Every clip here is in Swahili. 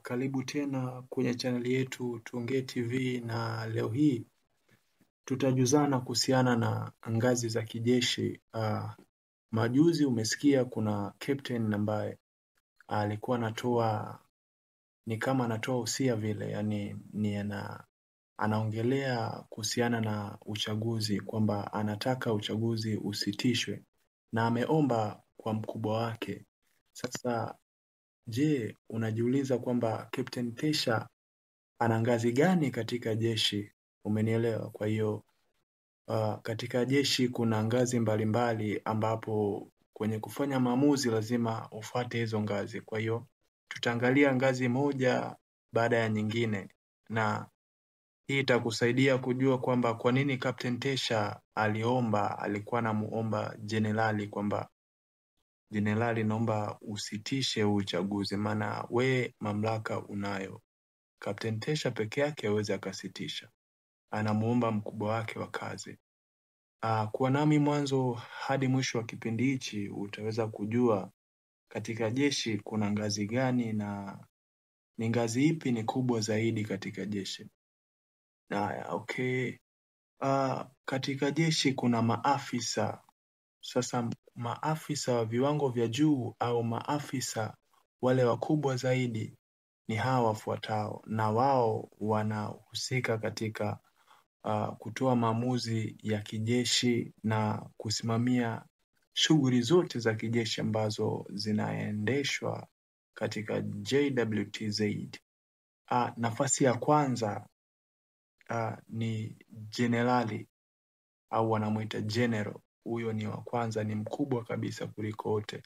Karibu tena kwenye chaneli yetu Tuongee TV, na leo hii tutajuzana kuhusiana na ngazi za kijeshi. Majuzi umesikia kuna captain ambaye alikuwa anatoa ni kama anatoa usia vile, yani anaongelea kuhusiana na uchaguzi kwamba anataka uchaguzi usitishwe na ameomba kwa mkubwa wake. Sasa je, unajiuliza kwamba Captain Tesha ana ngazi gani katika jeshi? Umenielewa? Kwa hiyo katika jeshi kuna ngazi mbalimbali ambapo kwenye kufanya maamuzi lazima ufuate hizo ngazi. Kwa hiyo tutaangalia ngazi moja baada ya nyingine, na hii itakusaidia kujua kwamba kwa nini Captain Tesha alikuwa anamuomba jenerali kwamba jenerali, naomba usitishe uchaguzi, maana we mamlaka unayo. Captain Tesha peke yake hawezi akasitisha, anamuomba mkubwa wake wa kazi. Kuwa nami mwanzo hadi mwisho wa kipindi hichi utaweza kujua katika jeshi kuna ngazi gani na ni ngazi ipi ni kubwa zaidi katika jeshi. Okay. Katika jeshi kuna maafisa. Sasa maafisa wa viwango vya juu au maafisa wale wakubwa zaidi ni hawa wafuatao, na wao wanahusika katika kutoa maamuzi ya kijeshi na kusimamia shughuli zote za kijeshi ambazo zinaendeshwa katika JWTZ. Nafasi ya kwanza ni jenerali au wanamuita general. Huyo ni wa kwanza, ni mkubwa kabisa kuliko wote.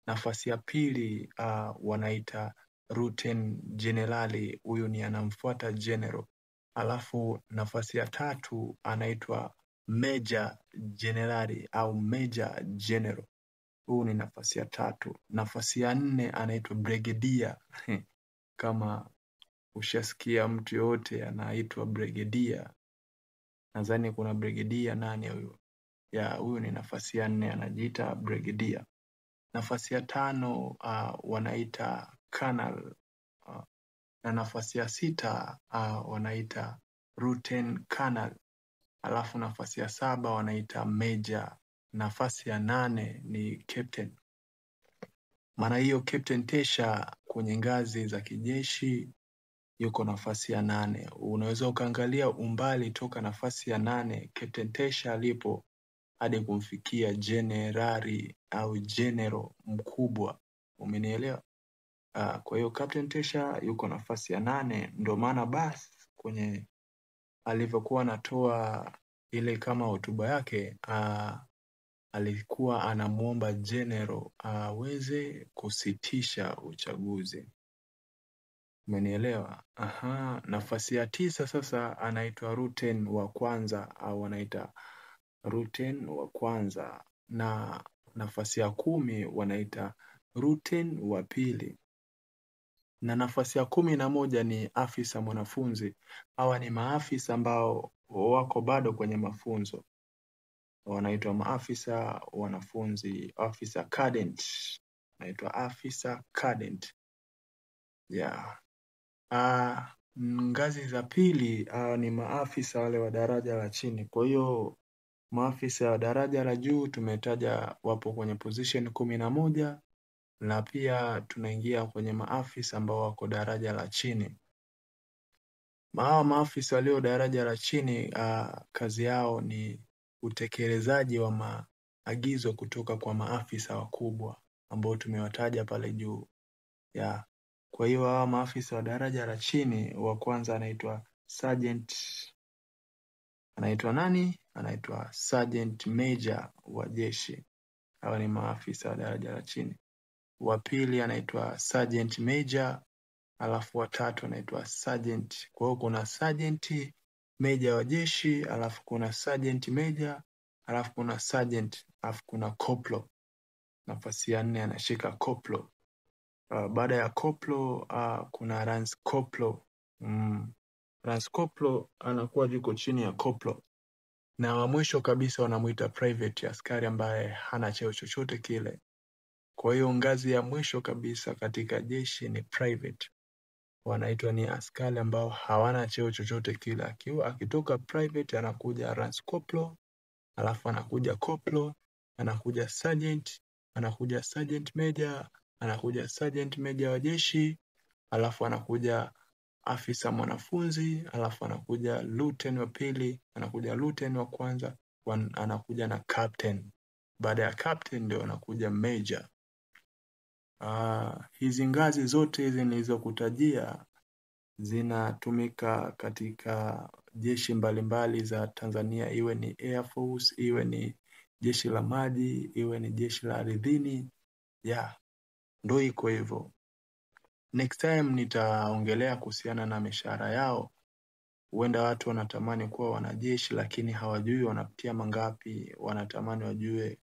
Nafasi ya pili wanaita Lieutenant Generali, huyu ni anamfuata general. Alafu nafasi ya tatu anaitwa Major Generali au Major General, huyu ni nafasi ya tatu. Nafasi ya nne anaitwa Brigadier. Kama ushasikia mtu yote anaitwa Brigadier, nadhani kuna Brigadier nani huyu? Huyu ni nafasi ya nne, anajiita Brigadier. Nafasi ya tano wanaita Colonel, na nafasi ya sita wanaita Lieutenant Colonel. Alafu nafasi ya saba wanaita Major. Nafasi ya nane ni Captain. Maana hiyo Captain Tesha kwenye ngazi za kijeshi yuko nafasi ya nane. Unaweza ukaangalia umbali toka nafasi ya nane Captain Tesha alipo hadi kumfikia jenerali au general mkubwa. Umenielewa? Kwa hiyo Captain Tesha yuko nafasi ya nane. Ndio maana basi kwenye alivyokuwa anatoa ile kama hotuba yake, alikuwa anamuomba general aweze kusitisha uchaguzi. Umenielewa? Nafasi ya tisa sasa anaitwa Lieutenant wa kwanza au anaita Lieutenant wa kwanza, na nafasi ya 10 wanaita Lieutenant wa pili, na nafasi ya 11 ni afisa mwanafunzi. Hawa ni maafisa ambao wako bado kwenye mafunzo, wanaitwa maafisa wanafunzi, afisa cadet, naitwa afisa cadet. Ngazi za pili ni maafisa wale wa daraja la chini. Kwa hiyo maafisa wa daraja la juu tumetaja wapo kwenye position 11, na pia tunaingia kwenye maafisa ambao wako daraja la chini. Maafisa walio daraja la chini kazi yao ni utekelezaji wa maagizo kutoka kwa maafisa wakubwa ambao tumewataja pale juu. Kwa hiyo hawa maafisa wa daraja la chini, wa kwanza anaitwa Sergeant. Anaitwa nani? Anaitwa Sergeant Major wa jeshi. Hawa ni maafisa wa daraja la chini. Wa pili anaitwa Sergeant Major, alafu wa tatu anaitwa Sergeant. Kwa hiyo kuna Sergeant Major wa jeshi, alafu kuna Sergeant Major, alafu kuna Sergeant, alafu kuna Corporal. Nafasi ya 4 anashika Corporal. Baada ya Corporal kuna Lance Corporal. Lance Corporal anakuwa yuko chini ya Corporal. Na wa mwisho kabisa wanamuita Private, askari ambaye hana cheo chochote kile. Kwa hiyo ngazi ya mwisho kabisa katika jeshi ni Private. wanaitwa ni askari ambao hawana cheo chochote kile. Akitoka private anakuja lance corporal, alafu anakuja corporal, anakuja sergeant, anakuja sergeant major, anakuja sergeant major wa jeshi, alafu anakuja afisa mwanafunzi, alafu anakuja lieutenant wa pili, anakuja lieutenant wa kwanza, anakuja na captain. Baada ya captain ndio anakuja major. Hizi ngazi zote hizi nilizokutajia zinatumika katika jeshi mbalimbali za Tanzania, iwe ni Air Force, iwe ni jeshi la maji, iwe ni jeshi la ardhini. Ndio iko hivyo. Next time nitaongelea kuhusiana na mishahara yao. Huenda watu wanatamani kuwa wanajeshi lakini hawajui wanapitia mangapi, wanatamani wajue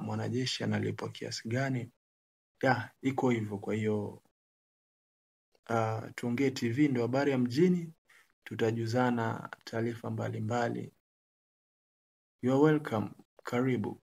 mwanajeshi analipwa kiasi gani. Iko hivyo. Kwa hiyo Tuongee TV ndio habari ya mjini, tutajuzana taarifa mbalimbali. You are welcome. Karibu.